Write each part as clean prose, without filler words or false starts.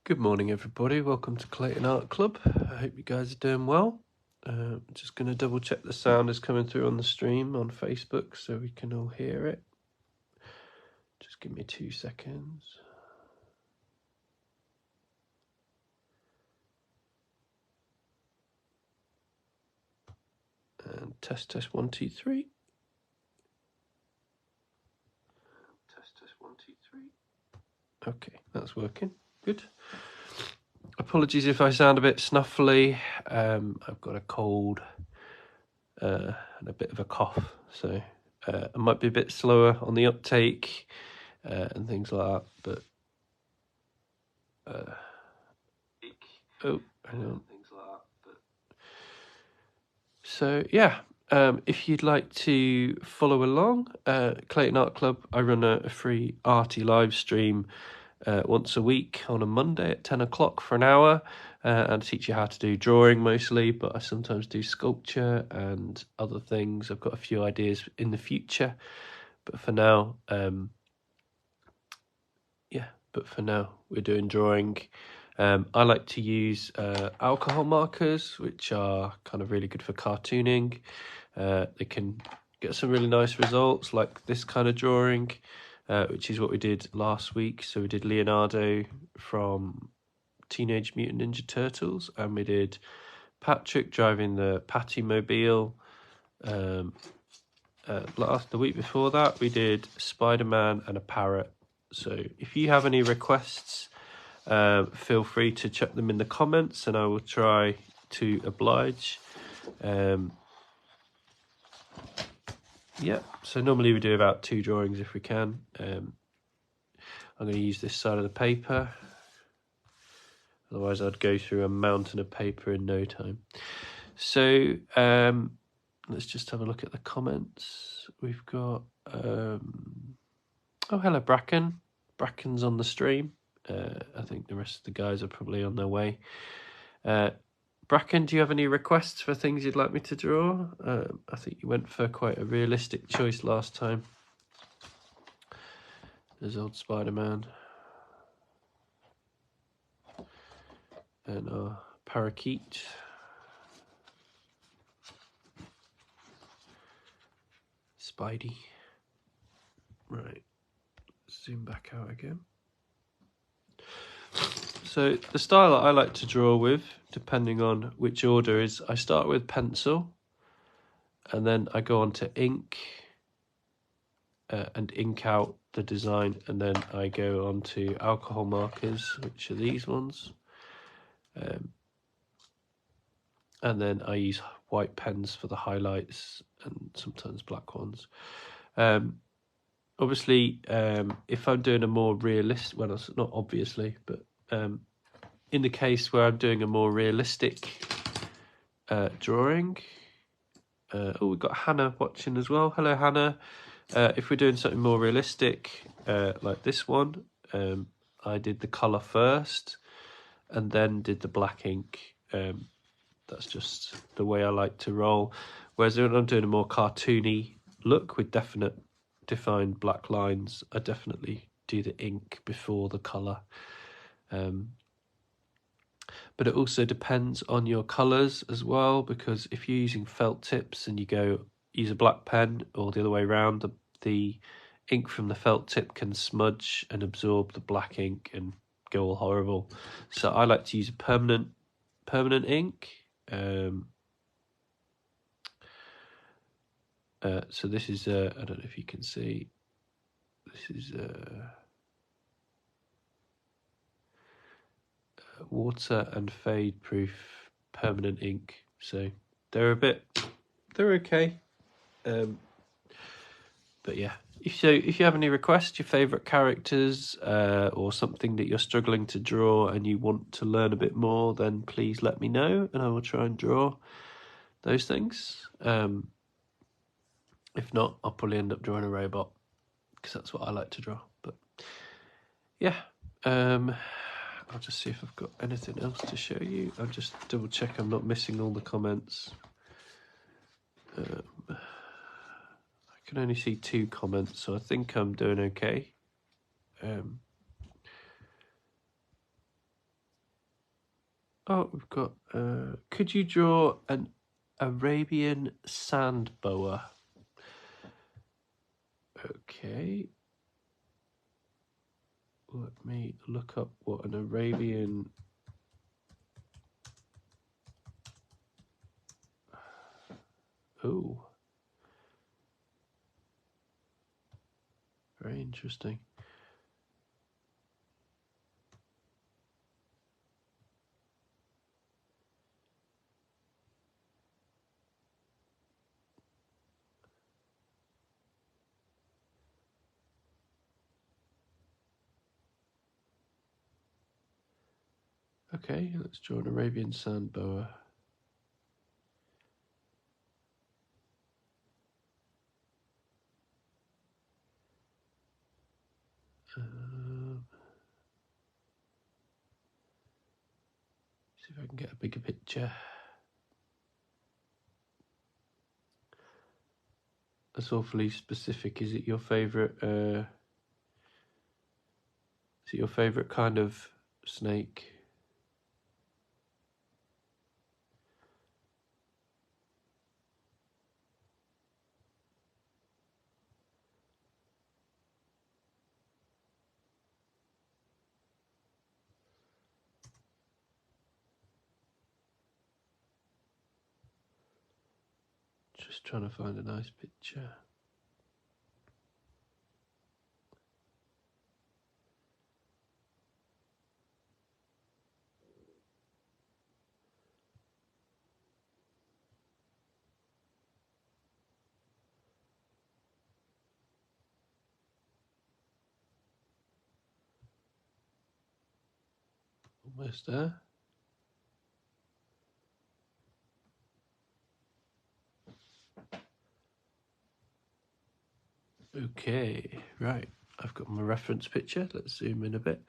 Good morning, everybody. Welcome to Clayton Art Club. I hope you guys are doing well. Just going to double check the sound is coming through on the stream on Facebook so we can all hear it. Just give me 2 seconds. And test 1 2 3. Test 1 2 3. Okay, that's working. Good. Apologies if I sound a bit snuffly. I've got a cold and a bit of a cough, so I might be a bit slower on the uptake and things like that. But hang on. So yeah, if you'd like to follow along, Clayton Art Club, I run a free arty live stream once a week on a Monday at 10 o'clock for an hour, and teach you how to do drawing mostly, but I sometimes do sculpture and other things. I've got a few ideas in the future, but for now, we're doing drawing. I like to use alcohol markers, which are kind of really good for cartooning. They can get some really nice results, like this kind of drawing, which is what we did last week. So we did Leonardo from Teenage Mutant Ninja Turtles, and we did Patrick driving the Pattymobile. The week before that, we did Spider-Man and a parrot. So if you have any requests, feel free to check them in the comments and I will try to oblige. So normally we do about 2 drawings if we can. I'm going to use this side of the paper, otherwise I'd go through a mountain of paper in no time. So let's just have a look at the comments. We've got oh, hello Bracken. Bracken's on the stream. I think the rest of the guys are probably on their way. Bracken, do you have any requests for things you'd like me to draw? I think you went for quite a realistic choice last time. There's old Spider-Man. And our parakeet. Spidey. Right, zoom back out again. So the style that I like to draw with, depending on which order, is I start with pencil and then I go on to ink and ink out the design, and then I go on to alcohol markers, which are these ones, and then I use white pens for the highlights and sometimes black ones. Obviously, if I'm doing a more realistic, well, it's not obviously, but in the case where I'm doing a more realistic drawing, oh, we've got Hannah watching as well. Hello, Hannah. If we're doing something more realistic, like this one, I did the colour first and then did the black ink. That's just the way I like to roll. Whereas when I'm doing a more cartoony look with defined black lines, I definitely do the ink before the colour. But it also depends on your colours as well, because if you're using felt tips and you use a black pen or the other way around, the ink from the felt tip can smudge and absorb the black ink and go all horrible. So I like to use a permanent ink. So this is I don't know if you can see, this is water and fade proof permanent ink. So they're okay. But yeah, if you have any requests, your favourite characters, or something that you're struggling to draw and you want to learn a bit more, then please let me know and I will try and draw those things. If not, I'll probably end up drawing a robot because that's what I like to draw. But yeah, I'll just see if I've got anything else to show you. I'll just double check I'm not missing all the comments. I can only see 2 comments, so I think I'm doing okay. Oh, we've got, could you draw an Arabian sand boa? Okay. Let me look up what an Arabian... Oh. Very interesting. Okay, let's draw an Arabian sand boa. See if I can get a bigger picture. That's awfully specific. Is it your favourite? Is it your favourite kind of snake? Just trying to find a nice picture. Almost there. Okay, right. I've got my reference picture. Let's zoom in a bit.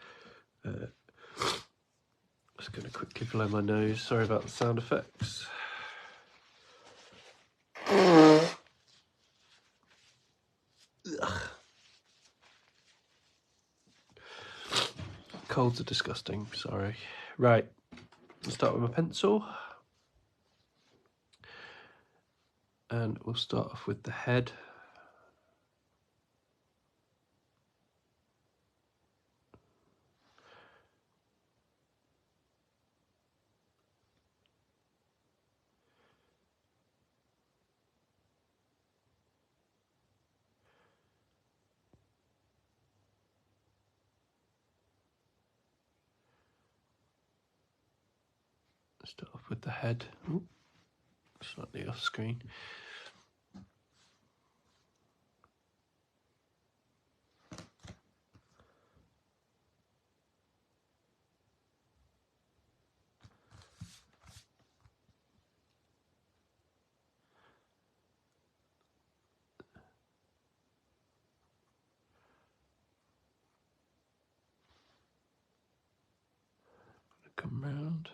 Just going to quickly blow my nose. Sorry about the sound effects. Ugh. Colds are disgusting, sorry. Right, let's start with my pencil. And we'll start off with the head. Start off with the head. Ooh, slightly off screen. Come round.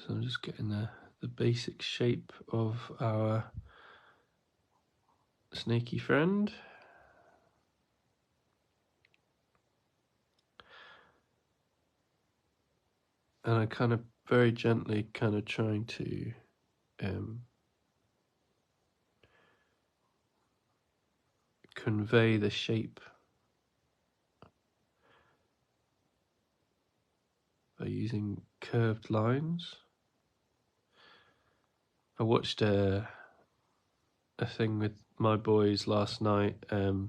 So I'm just getting the basic shape of our snaky friend. And I'm kind of very gently kind of trying to convey the shape by using curved lines. I watched a a thing with my boys last night. I can't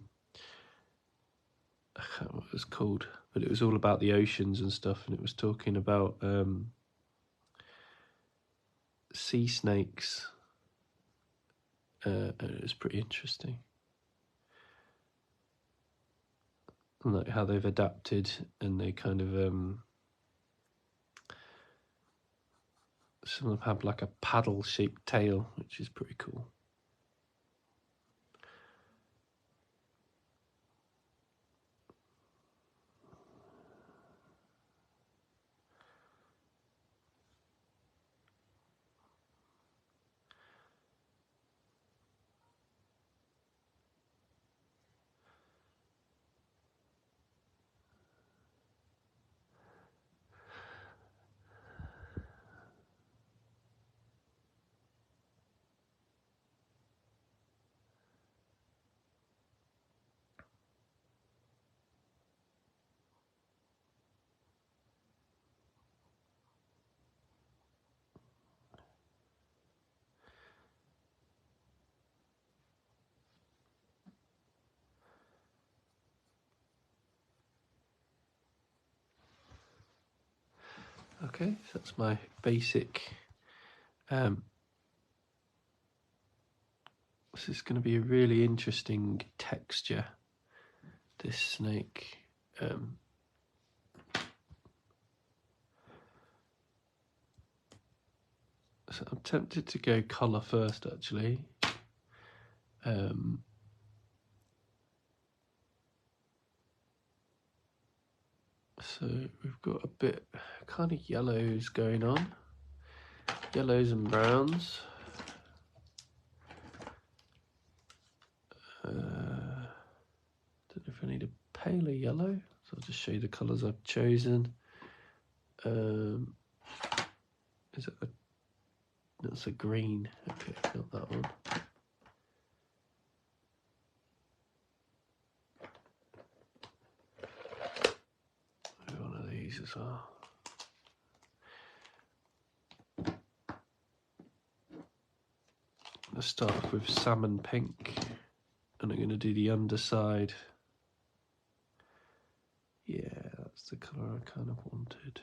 remember what it was called, but it was all about the oceans and stuff, and it was talking about sea snakes. And it was pretty interesting. And like how they've adapted, and they kind of some of them have like a paddle-shaped tail, which is pretty cool. Okay, so that's my basic. This is going to be a really interesting texture, this snake. So I'm tempted to go colour first, actually. So we've got a bit kind of yellows going on, yellows and browns. Don't know if I need a paler yellow, so I'll just show you the colours I've chosen. Is it that's a green? Okay, not that one. Maybe one of these as well. Let's start off with salmon pink, and I'm going to do the underside. Yeah, that's the colour I kind of wanted.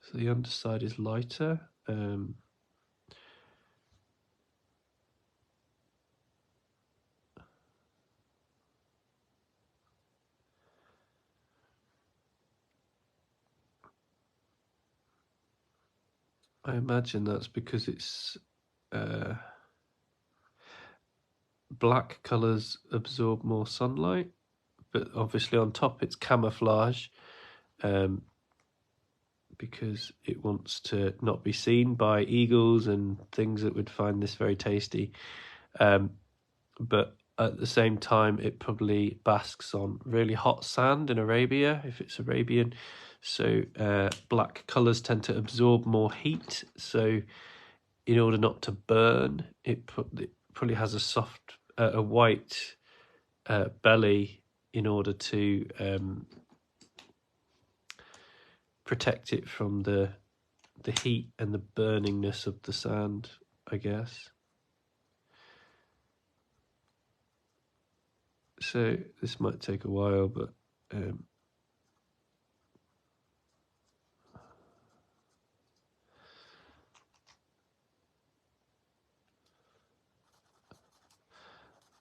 So the underside is lighter. I imagine that's because it's black colours absorb more sunlight, but obviously on top it's camouflage, because it wants to not be seen by eagles and things that would find this very tasty. But at the same time, it probably basks on really hot sand in Arabia, if it's Arabian. So black colours tend to absorb more heat. So in order not to burn, it probably has a soft, a white belly in order to protect it from the heat and the burningness of the sand, I guess. So this might take a while, but I'm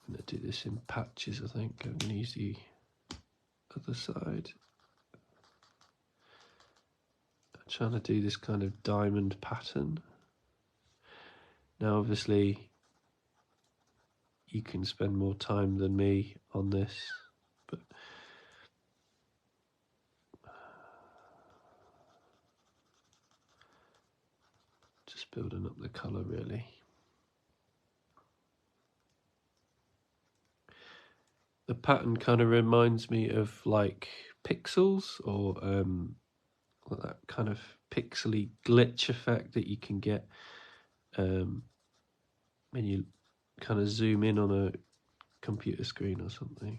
going to do this in patches, I think. I'm going to use the other side. I'm trying to do this kind of diamond pattern. Now, obviously, you can spend more time than me on this, but just building up the colour, really. The pattern kind of reminds me of like pixels, or that kind of pixely glitch effect that you can get when you kind of zoom in on computer screen or something.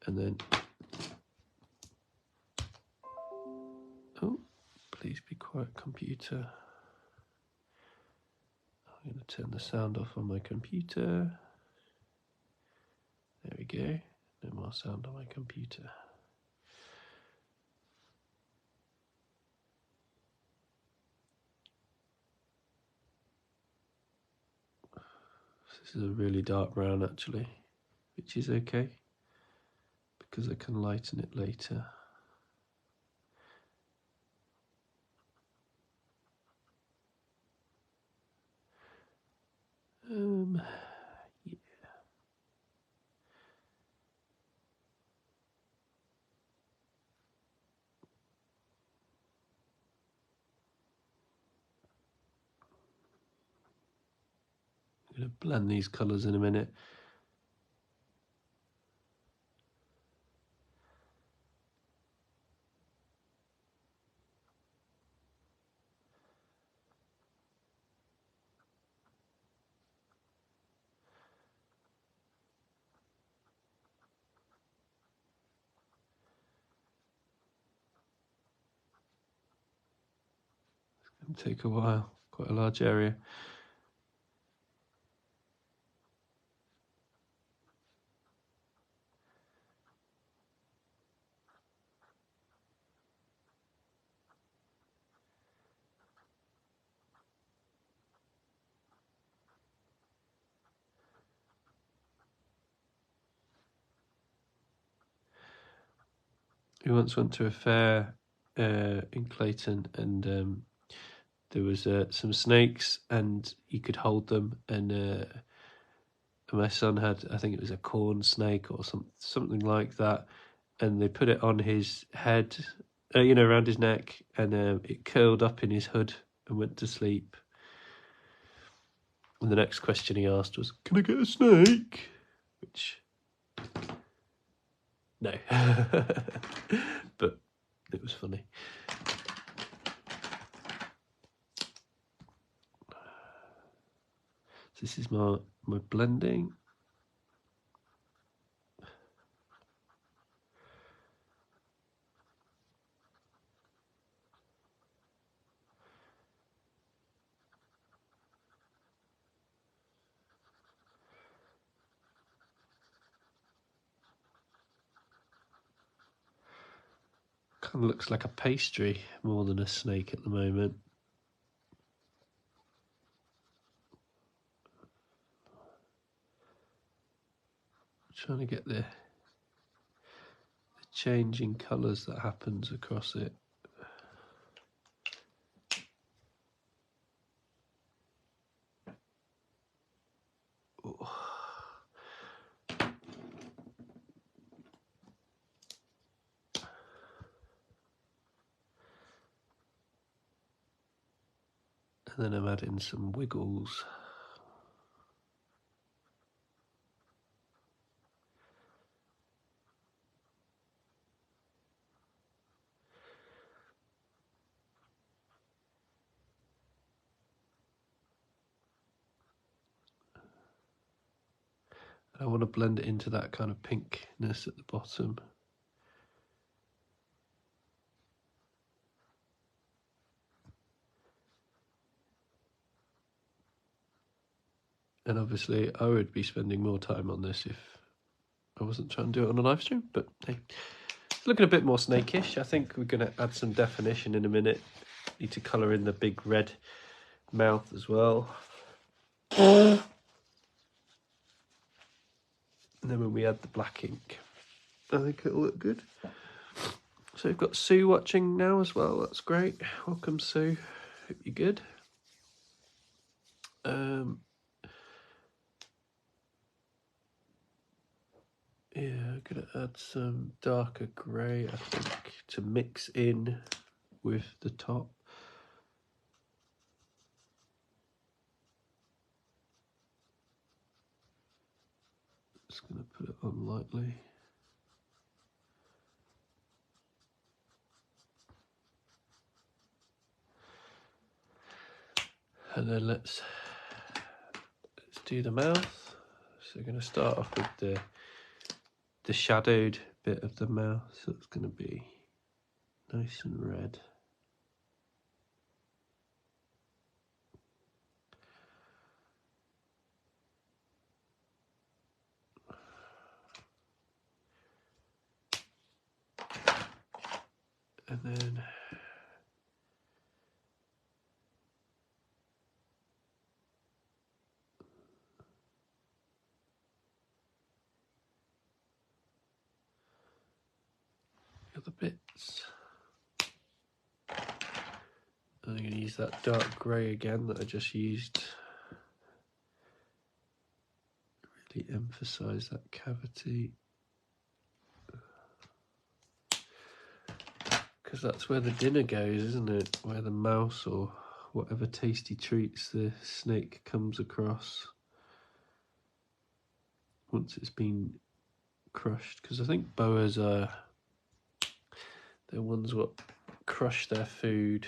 And then, oh, please be quiet, computer. I'm going to turn the sound off on my computer. There we go. No more sound on my computer. This is a really dark brown actually, which is okay because I can lighten it later. Yeah. I'm going to blend these colours in a minute. It's going to take a while, quite a large area. We once went to a fair in Clayton, and there was some snakes, and you could hold them. And my son had, I think it was a corn snake or something like that, and they put it on his head, around his neck, and it curled up in his hood and went to sleep. And the next question he asked was, "Can I get a snake?" Which, no, but it was funny. This is my blending. Kind of looks like a pastry more than a snake at the moment. Trying to get the change in colours that happens across it. Oh. And then I'm adding some wiggles. I want to blend it into that kind of pinkness at the bottom. And obviously I would be spending more time on this if I wasn't trying to do it on a live stream, but hey, it's looking a bit more snakish. I think we're going to add some definition in a minute. Need to colour in the big red mouth as well. And then when we add the black ink, I think it'll look good. So we've got Sue watching now as well. That's great. Welcome, Sue. Hope you're good. Yeah, I'm going to add some darker grey, I think, to mix in with the top. Just going to put it on lightly. And then let's do the mouth. So we're going to start off with the shadowed bit of the mouth, so it's going to be nice and red. And then the other bits. I'm going to use that dark grey again that I just used. Really emphasise that cavity. Because that's where the dinner goes, isn't it? Where the mouse or whatever tasty treats the snake comes across once it's been crushed. Because I think boas are the ones what crush their food.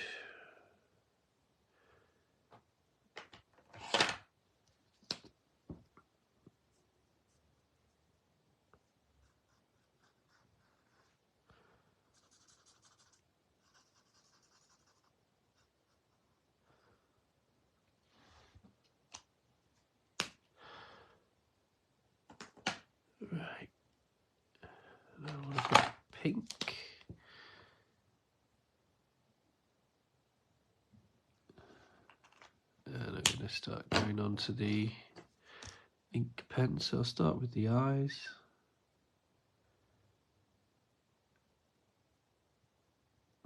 Right. Now I want to put pink. And I'm going to start going on to the ink pen. So I'll start with the eyes.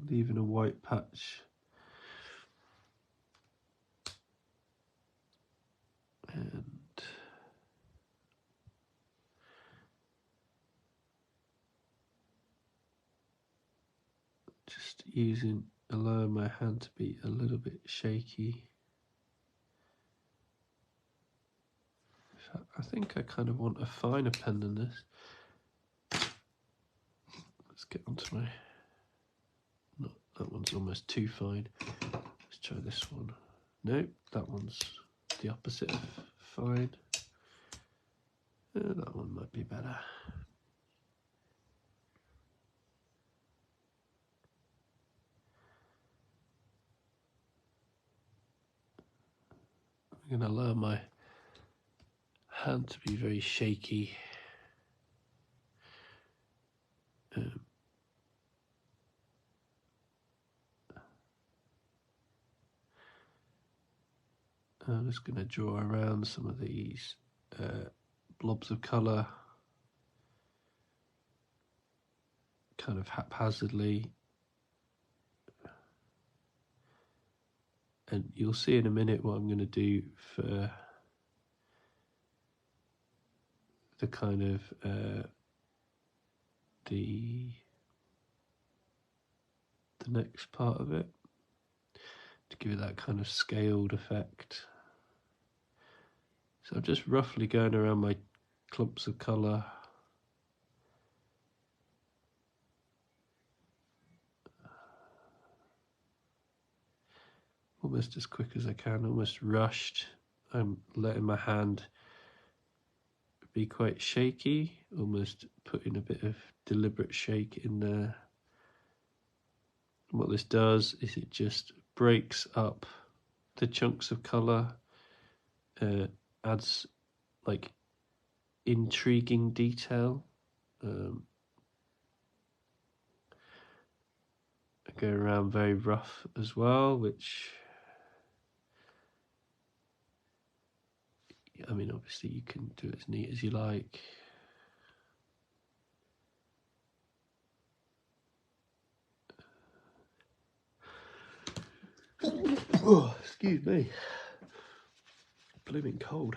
Leaving a white patch. And just allowing my hand to be a little bit shaky. So I think I kind of want a finer pen than this. Let's get onto my, no, that one's almost too fine. Let's try this one. Nope, that one's the opposite of fine. That one might be better. I'm going to allow my hand to be very shaky. I'm just going to draw around some of these blobs of colour, kind of haphazardly. And you'll see in a minute what I'm going to do for the kind of the next part of it, to give it that kind of scaled effect. So I'm just roughly going around my clumps of colour. Almost as quick as I can, almost rushed. I'm letting my hand be quite shaky, almost putting a bit of deliberate shake in there. And what this does is it just breaks up the chunks of colour, adds like intriguing detail. I go around very rough as well, which, I mean, obviously you can do it as neat as you like. Oh, excuse me. Blooming cold.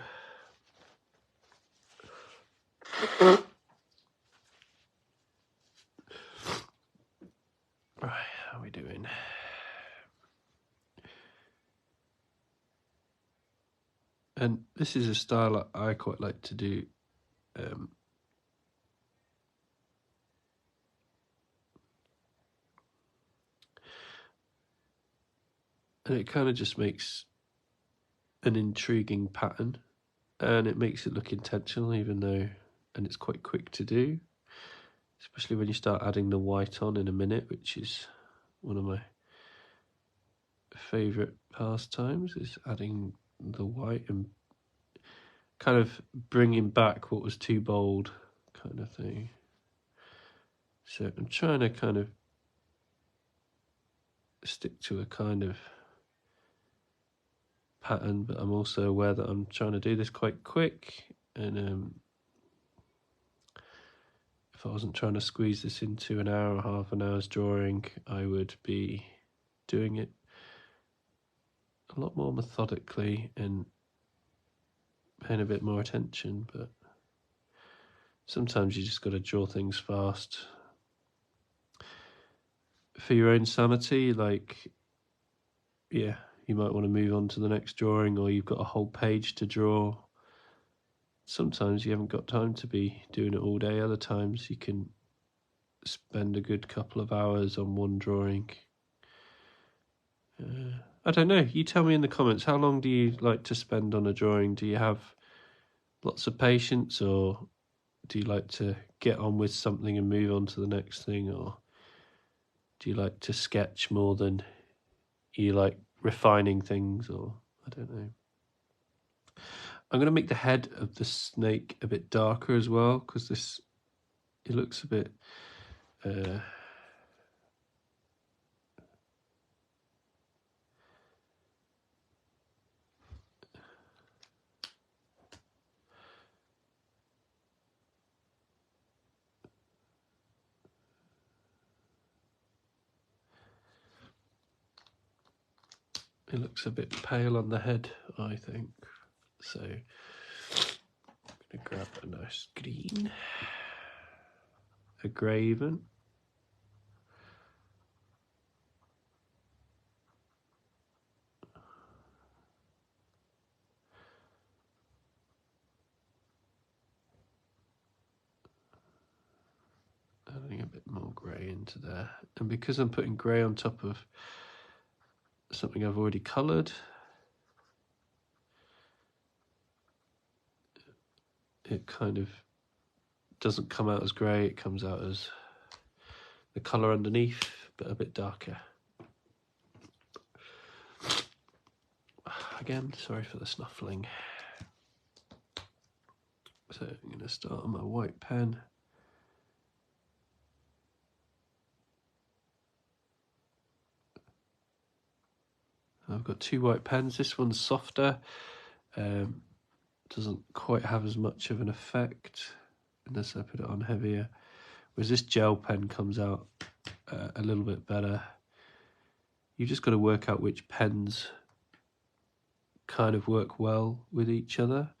Right, how are we doing? And this is a style I quite like to do. And it kind of just makes an intriguing pattern, and it makes it look intentional, even though, and it's quite quick to do, especially when you start adding the white on in a minute, which is one of my favorite pastimes, is adding the white and kind of bringing back what was too bold, kind of thing. So I'm trying to kind of stick to a kind of pattern, but I'm also aware that I'm trying to do this quite quick, and if I wasn't trying to squeeze this into an hour or half an hour's drawing, I would be doing it a lot more methodically and paying a bit more attention. But sometimes you just got to draw things fast for your own sanity. Like, yeah, you might want to move on to the next drawing, or you've got a whole page to draw. Sometimes you haven't got time to be doing it all day. Other times you can spend a good couple of hours on one drawing. I don't know. You tell me in the comments, how long do you like to spend on a drawing? Do you have lots of patience, or do you like to get on with something and move on to the next thing? Or do you like to sketch more than you like refining things? Or I don't know. I'm going to make the head of the snake a bit darker as well, because it looks a bit it looks a bit pale on the head, I think. So I'm going to grab a nice green, a graven. Adding a bit more grey into there. And because I'm putting grey on top of something I've already coloured, it kind of doesn't come out as grey, it comes out as the colour underneath, but a bit darker. Again, sorry for the snuffling. So I'm going to start on my white pen. I've got two white pens. This one's softer, doesn't quite have as much of an effect unless I put it on heavier, whereas this gel pen comes out a little bit better. You've just got to work out which pens kind of work well with each other.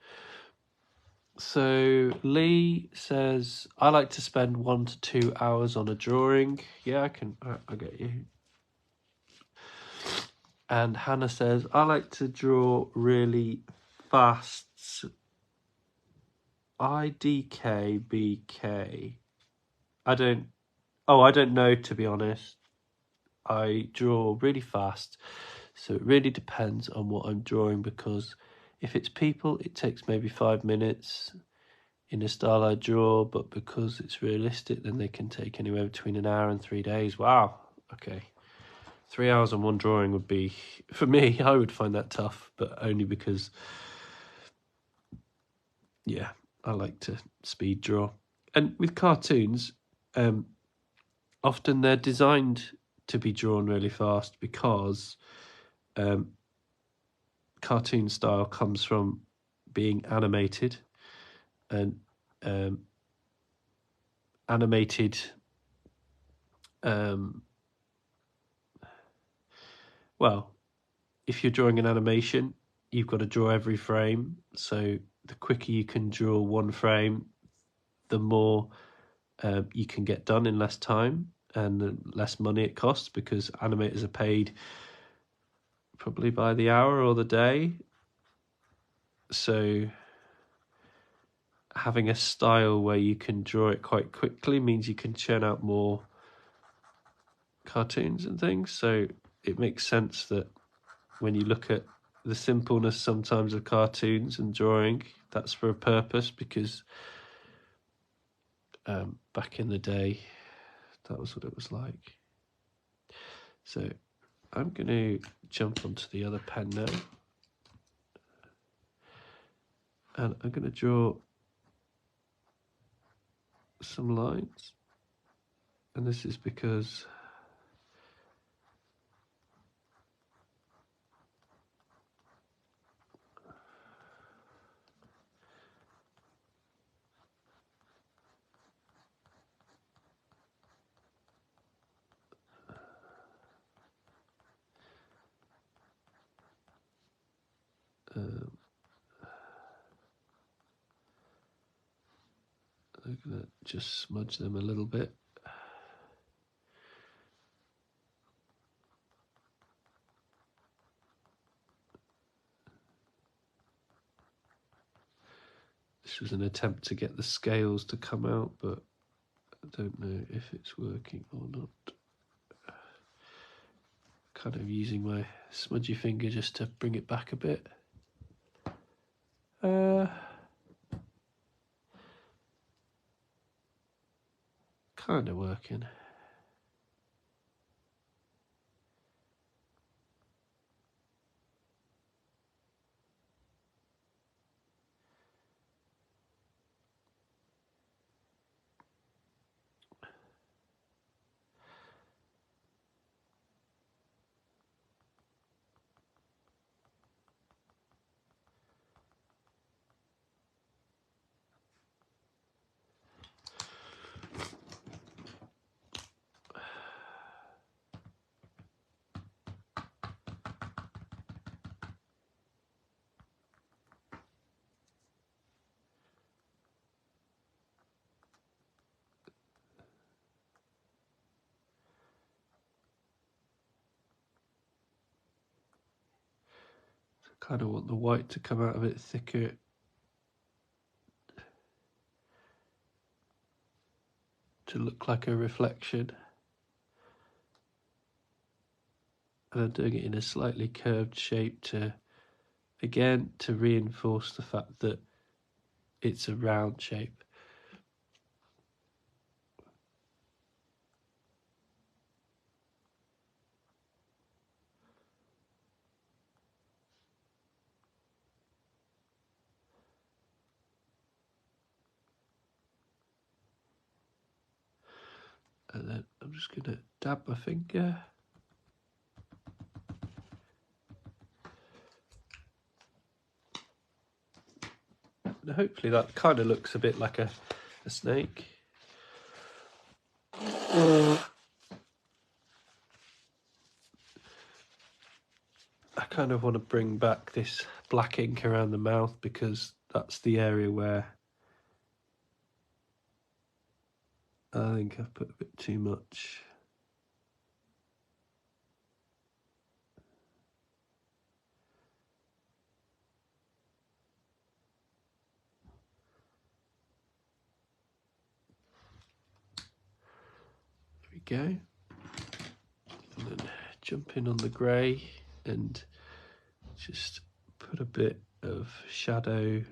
So Lee says, I like to spend 1 to 2 hours on a drawing. Yeah, I get you. And Hannah says, I like to draw really fast. IDKBK. I don't know, to be honest. I draw really fast, so it really depends on what I'm drawing, because if it's people, it takes maybe 5 minutes in a style I draw, but because it's realistic, then they can take anywhere between an hour and 3 days. Wow, okay. 3 hours on one drawing would be, for me, I would find that tough, but only because, yeah, I like to speed draw. And with cartoons, often they're designed to be drawn really fast because cartoon style comes from being animated, and animated well, if you're drawing an animation, you've got to draw every frame, so the quicker you can draw one frame, the more you can get done in less time and the less money it costs, because animators are paid probably by the hour or the day. So having a style where you can draw it quite quickly means you can churn out more cartoons and things. So it makes sense that when you look at the simpleness sometimes of cartoons and drawing. That's for a purpose, because back in the day, that was what it was like. So I'm going to jump onto the other pen now. And I'm going to draw some lines. And this is because I'm going to just smudge them a little bit. This was an attempt to get the scales to come out, but I don't know if it's working or not. Kind of using my smudgy finger just to bring it back a bit. Kind of working. Kind of want the white to come out a bit thicker. To look like a reflection. And I'm doing it in a slightly curved shape to, again, to reinforce the fact that it's a round shape. And then I'm just going to dab my finger. And hopefully that kind of looks a bit like a snake. I kind of want to bring back this black ink around the mouth, because that's the area where I think I've put a bit too much. There we go. And then jump in on the grey and just put a bit of shadow.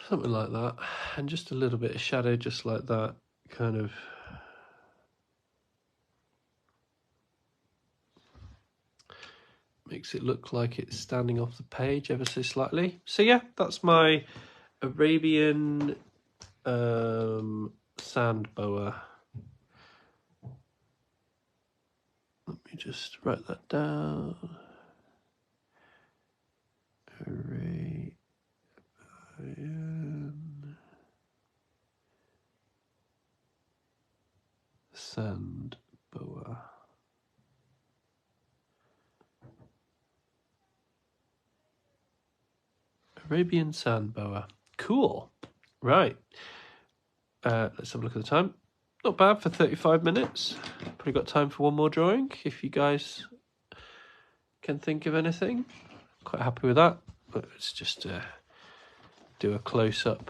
Something like that, and just a little bit of shadow, just like that, kind of. Makes it look like it's standing off the page ever so slightly. So yeah, that's my Arabian sand boa. Let me just write that down. Arabian Arabian sand boa. Cool. Right. Let's have a look at the time. Not bad for 35 minutes. Probably got time for one more drawing if you guys can think of anything. Quite happy with that. But let's just do a close-up.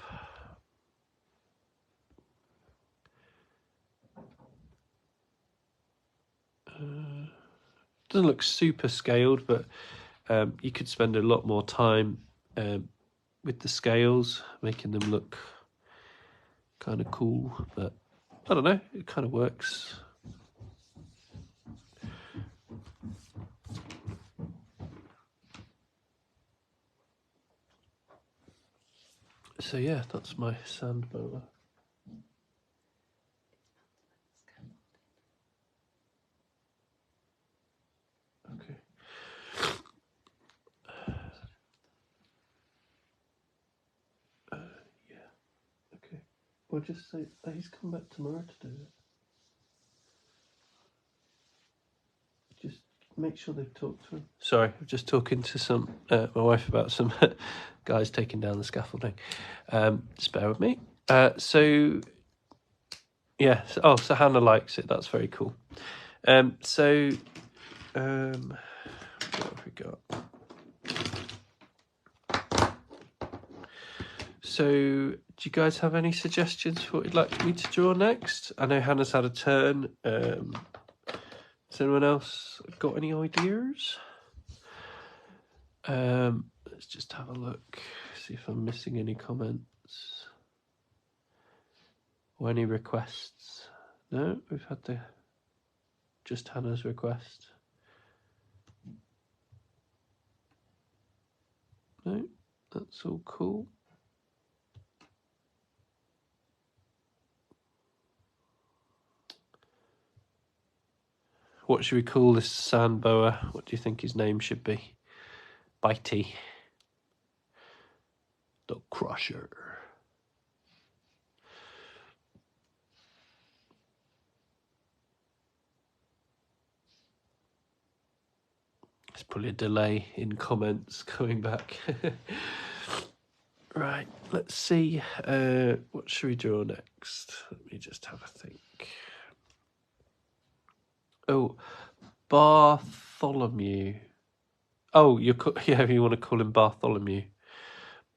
Doesn't look super scaled, but you could spend a lot more time with the scales, making them look kind of cool, but I don't know, it kind of works. So yeah, that's my sand boa. Okay. Yeah. Okay. Well, just say he's come back tomorrow to do it. Just make sure they've talked to him. Sorry, I'm just talking to my wife about some guys taking down the scaffolding. Just bear with me. So yeah. So Hannah likes it. That's very cool. What have we got? So, do you guys have any suggestions for what you'd like me to draw next? I know Hannah's had a turn. Has anyone else got any ideas? Let's just have a look, see if I'm missing any comments or any requests. No, we've had just Hannah's request. No, that's all cool. What should we call this sand boa? What do you think his name should be? Bitey. The Crusher. There's probably a delay in comments coming back. Right, let's see. What should we draw next? Let me just have a think. Oh, Bartholomew. Oh, you want to call him Bartholomew.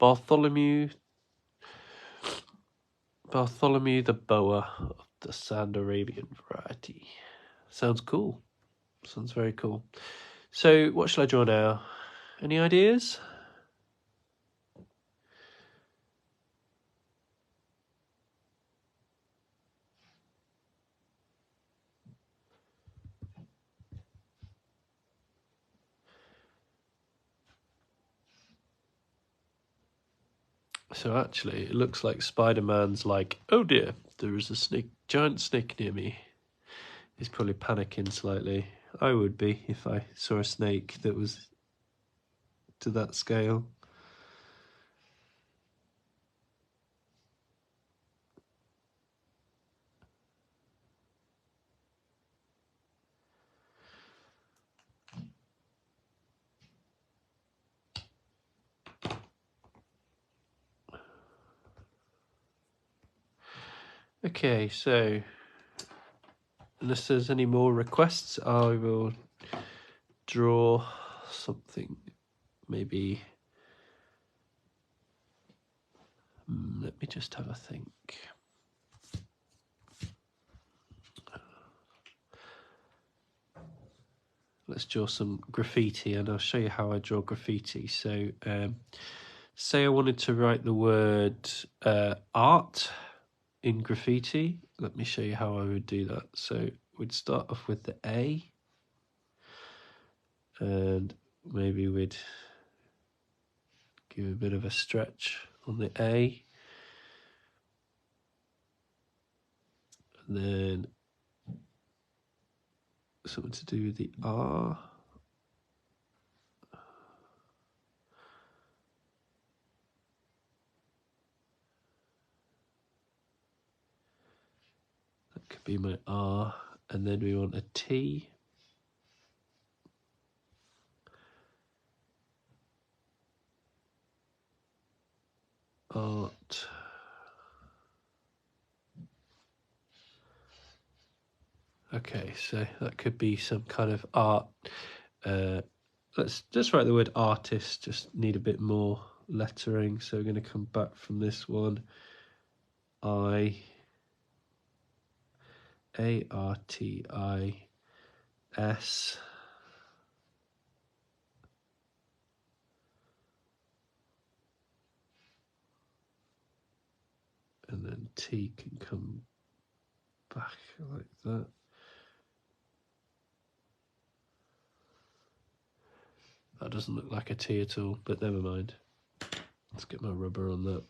Bartholomew the boa of the sand Arabian variety. Sounds cool. Sounds very cool. So, what shall I draw now? Any ideas? So actually, it looks like Spider-Man's like, oh dear, there is a giant snake near me. He's probably panicking slightly. I would be if I saw a snake that was to that scale. Okay, so unless there's any more requests, I will draw something. Maybe. Let me just have a think. Let's draw some graffiti, and I'll show you how I draw graffiti. So, say I wanted to write the word art in graffiti. Let me show you how I would do that. So we'd start off with the A, and maybe we'd give a bit of a stretch on the A, and then something to do with the R. That could be my R, and then we want a T. art. Okay, so that could be some kind of art. Let's just write the word artist, just need a bit more lettering. So we're going to come back from this one. ARTIS. And then T can come back like that. That doesn't look like a T at all, but never mind. Let's get my rubber on that.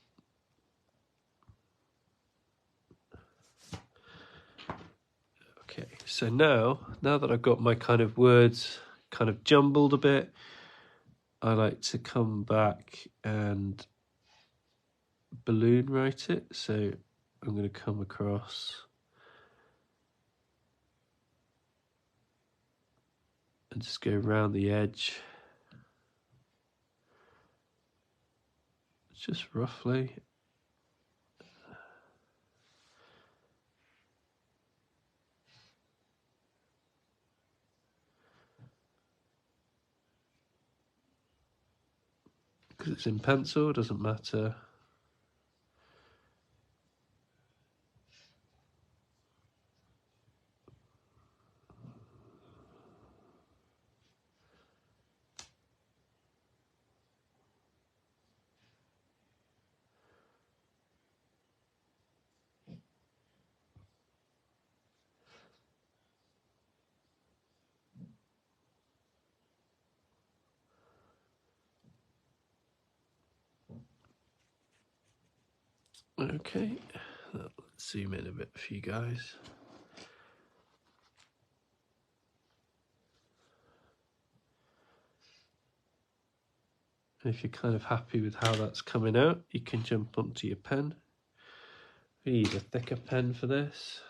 Okay, so now that I've got my kind of words kind of jumbled a bit, I like to come back and balloon write it. So I'm going to come across and just go around the edge, just roughly. Because it's in pencil, doesn't matter. Okay, let's zoom in a bit for you guys. And if you're kind of happy with how that's coming out, you can jump onto your pen. We need a thicker pen for this.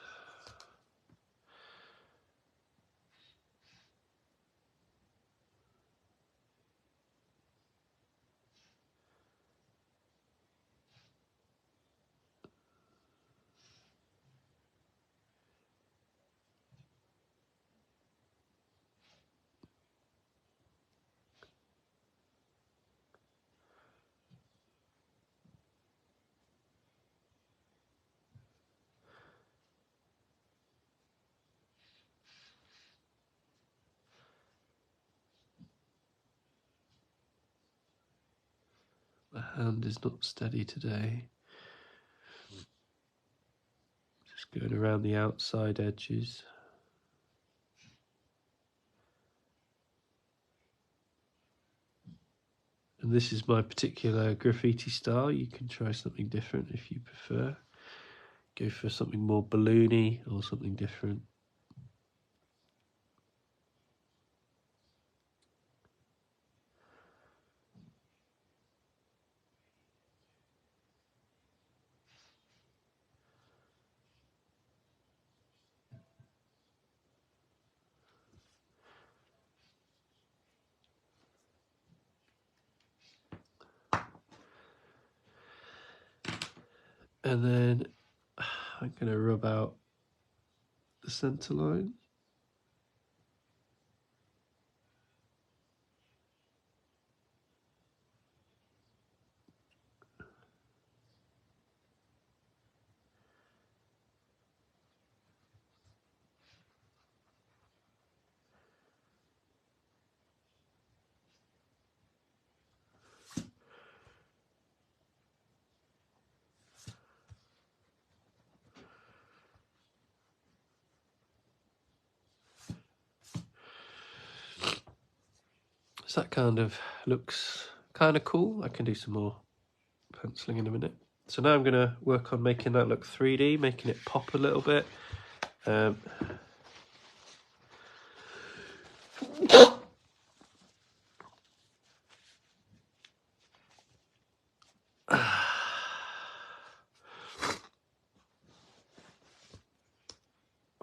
The hand is not steady today. Just going around the outside edges. And this is my particular graffiti style. You can try something different if you prefer. Go for something more balloony or something different. And then I'm going to rub out the center line. So that kind of looks kind of cool. I can do some more penciling in a minute. So now I'm going to work on making that look 3D, making it pop a little bit.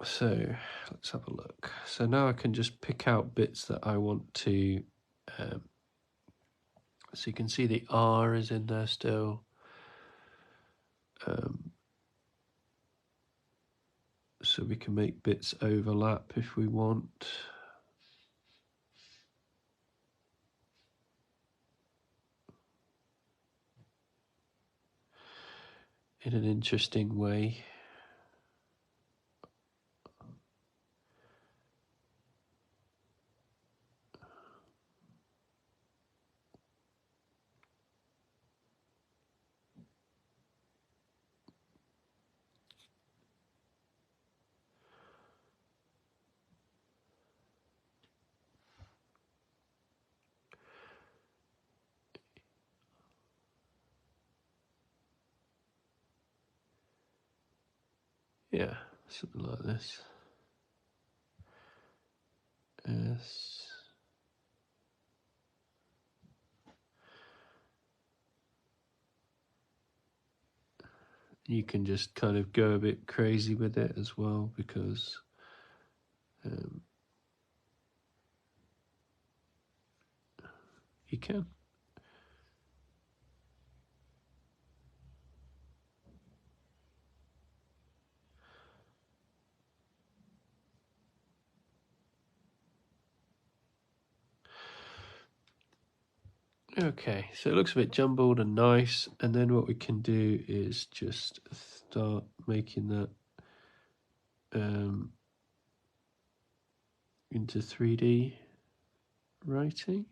So let's have a look. So now I can just pick out bits that I want to, so you can see the R is in there still. so we can make bits overlap if we want. In an interesting way. Yeah, something like this. Yes. You can just kind of go a bit crazy with it as well, because you can. Okay, so it looks a bit jumbled and nice, and then what we can do is just start making that into 3D writing.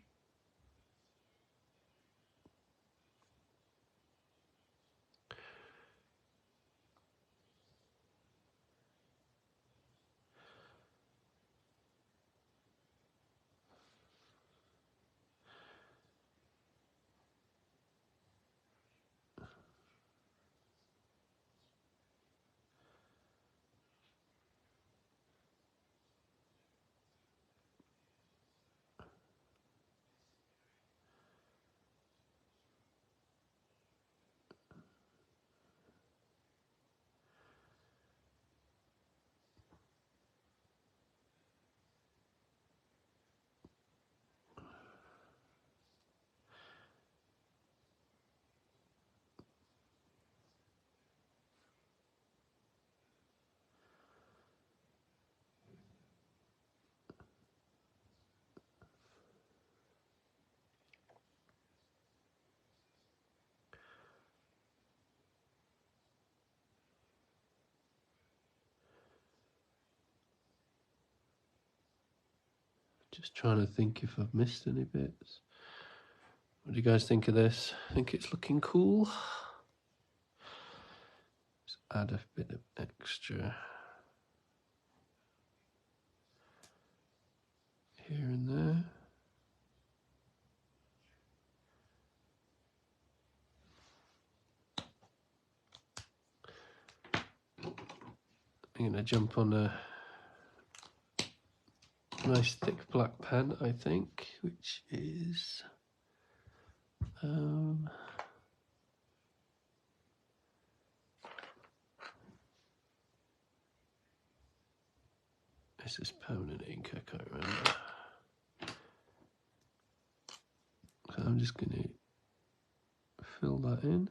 Just trying to think if I've missed any bits. What do you guys think of this? I think it's looking cool. Just add a bit of extra here and there. I'm going to jump on a nice thick black pen, I think, which is this is permanent ink, I can't remember. So I'm just going to fill that in.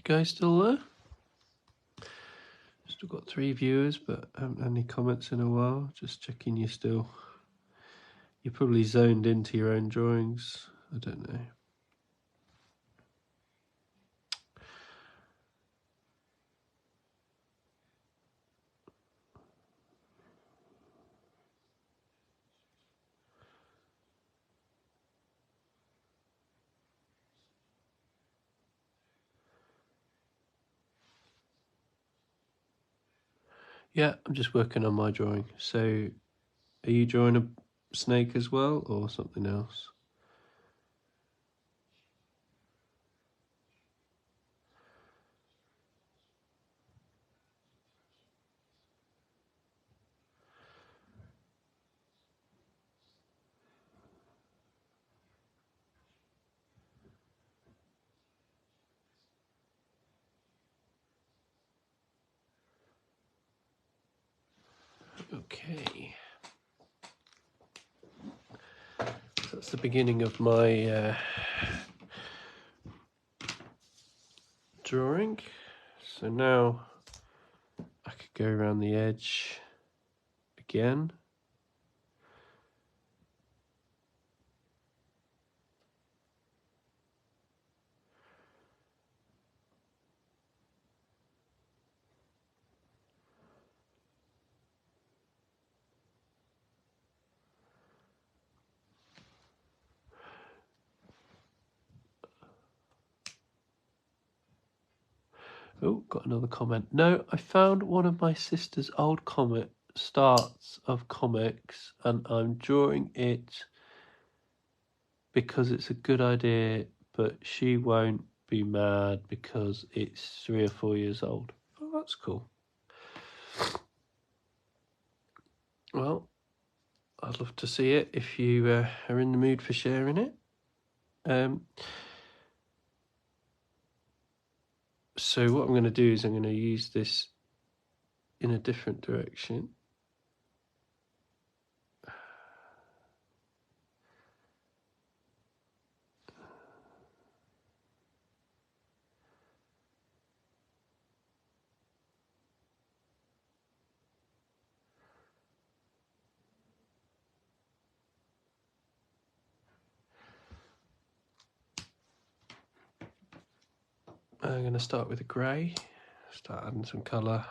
guys still there? Still got 3 viewers, but haven't had any comments in a while. Just checking you're still... You're probably zoned into your own drawings. I don't know. Yeah, I'm just working on my drawing. So, are you drawing a snake as well, or something else? Okay. So that's the beginning of my drawing. So now I could go around the edge again. Oh, got another comment. No, I found one of my sister's old comic starts of comics, and I'm drawing it because it's a good idea, but she won't be mad because it's 3 or 4 years old. Oh, that's cool. Well, I'd love to see it if you are in the mood for sharing it. So what I'm going to do is I'm going to use this in a different direction. I'm going to start with a grey, start adding some colour.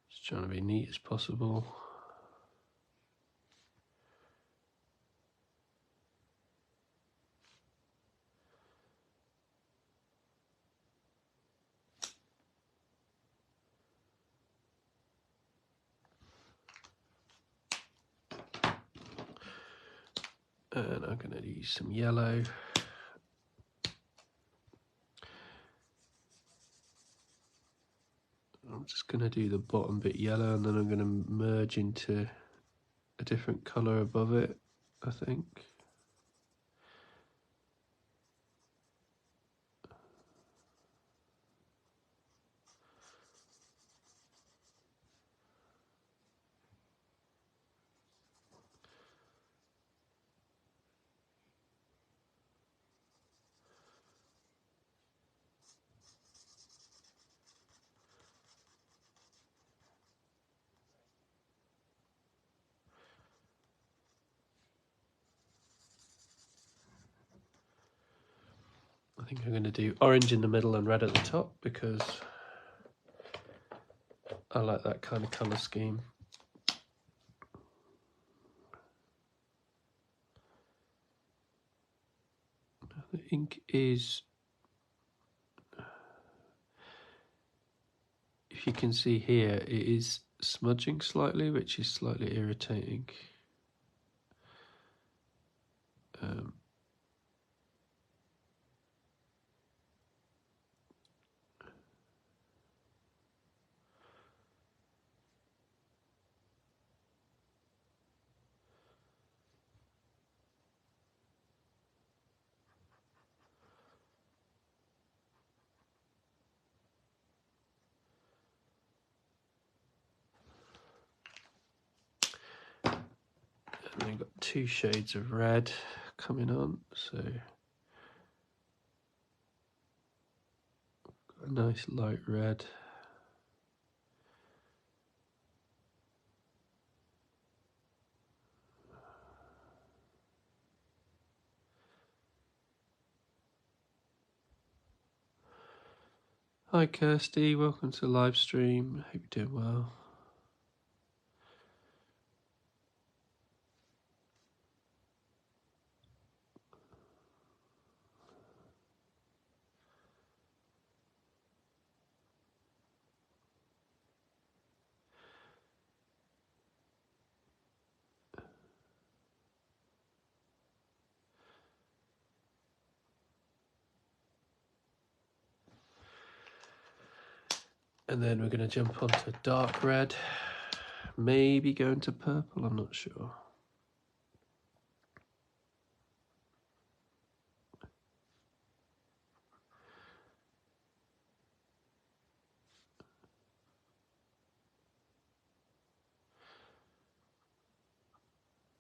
Just trying to be neat as possible. And I'm going to use some yellow. I'm just going to do the bottom bit yellow, and then I'm going to merge into a different colour above it, I think. I think I'm going to do orange in the middle and red at the top because I like that kind of colour scheme. The ink is, if you can see here, it is smudging slightly, which is slightly irritating. then got 2 shades of red coming on, so got a nice light red. Hi Kirsty, welcome to the live stream. Hope you're doing well. And then we're going to jump onto dark red, maybe go into purple, I'm not sure.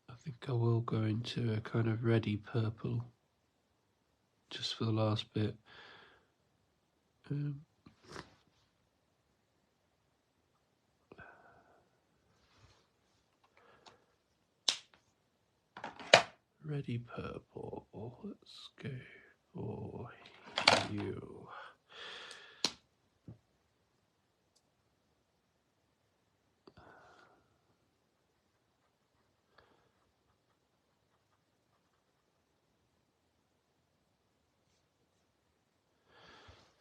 I think I will go into a kind of reddy purple just for the last bit. Reddy purple, let's go for you.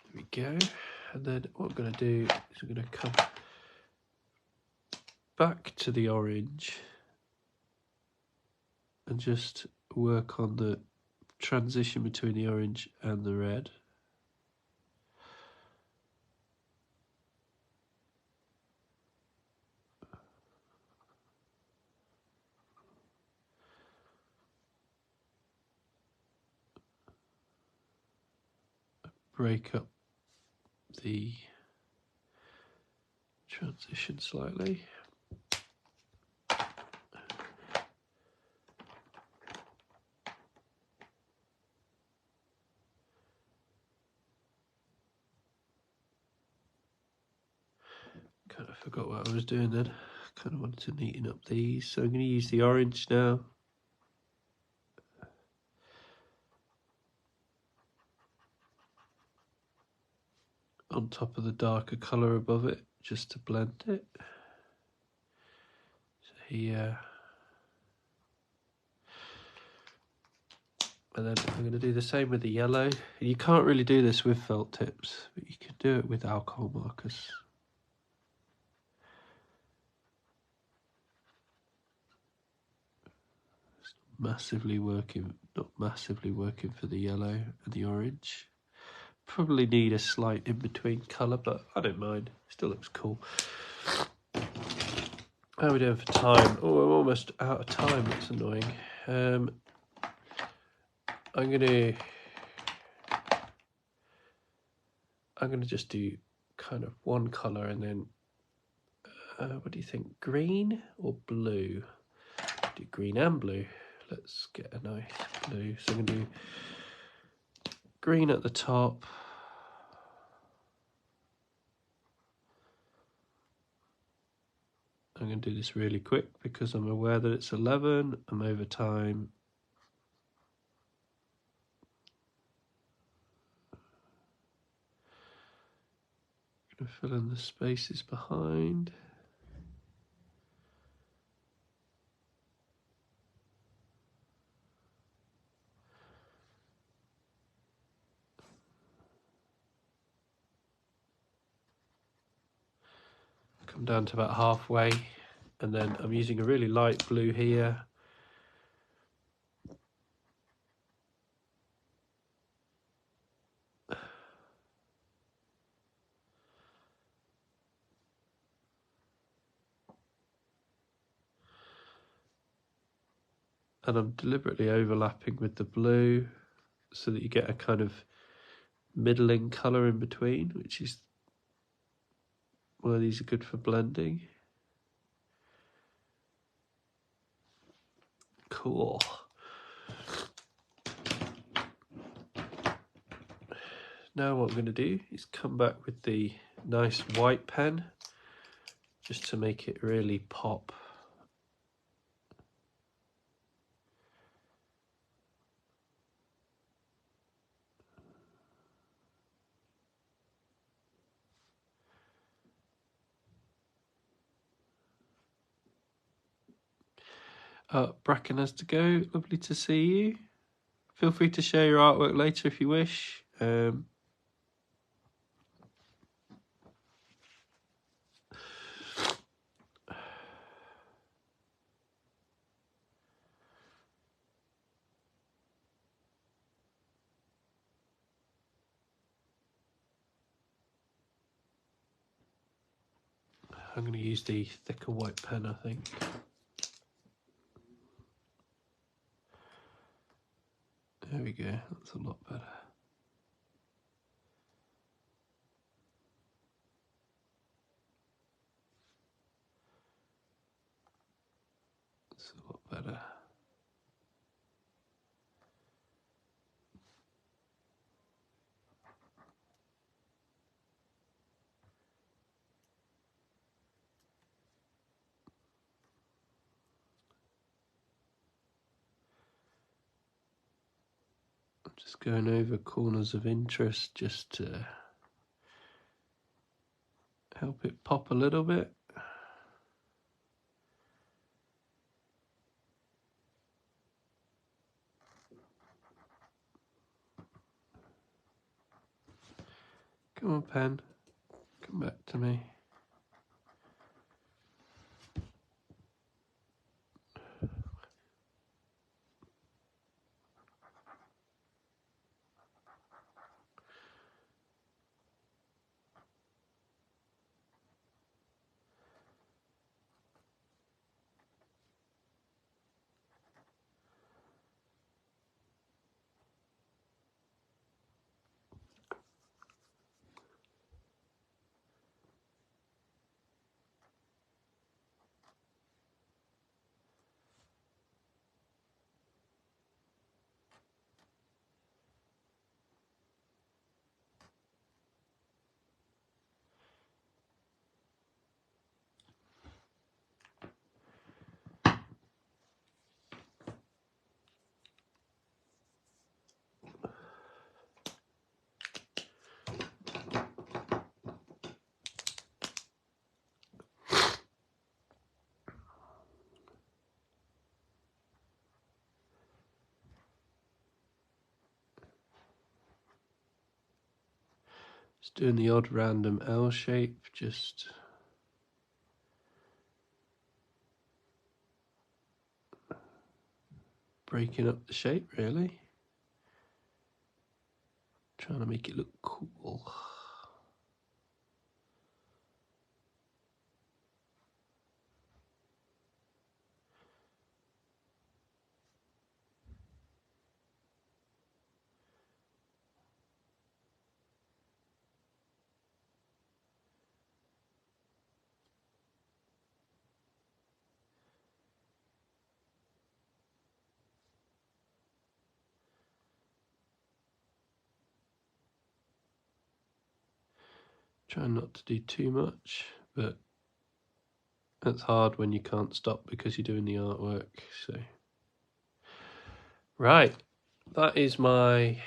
There we go. And then what I'm going to do is I'm going to come back to the orange and just work on the transition between the orange and the red. Break up the transition slightly. Kind of forgot what I was doing then. Kind of wanted to neaten up these. So I'm going to use the orange now. On top of the darker colour above it, just to blend it. So here. And then I'm going to do the same with the yellow. You can't really do this with felt tips, but you can do it with alcohol markers. It's not massively working for the yellow and the orange. Probably need a slight in-between colour, but I don't mind. Still looks cool. How are we doing for time? Oh, we're almost out of time. That's annoying. I'm gonna just do kind of one colour and then what do you think? Green or blue? Do green and blue. Let's get a nice blue. So I'm gonna do green at the top. I'm going to do this really quick because I'm aware that it's 11. I'm over time. I'm going to fill in the spaces behind. Come down to about halfway, and then I'm using a really light blue here. And I'm deliberately overlapping with the blue so that you get a kind of middling colour in between, which is why these are good for blending. Cool. Now what I'm going to do is come back with the nice white pen just to make it really pop. Bracken has to go. Lovely to see you. Feel free to share your artwork later if you wish. I'm going to use the thicker white pen, I think. There we go, that's a lot better. That's a lot better. I'm just going over corners of interest just to help it pop a little bit. Come on, pen, come back to me. Just doing the odd random L shape, just breaking up the shape really. Trying to make it look cool. Trying not to do too much, but that's hard when you can't stop because you're doing the artwork. So, right, that is my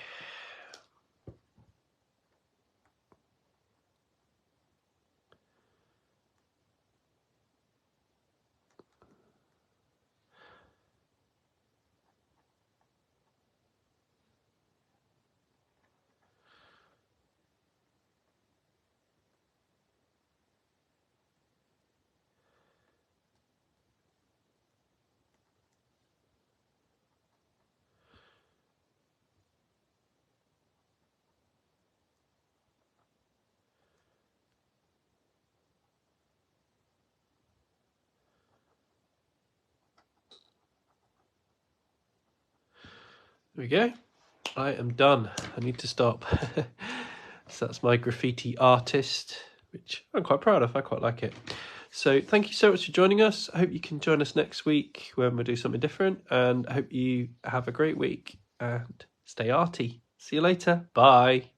there we go. I am done. I need to stop. So that's my graffiti artist, which I'm quite proud of. I quite like it. So thank you so much for joining us. I hope you can join us next week when we do something different, and I hope you have a great week and stay arty. See you later. Bye.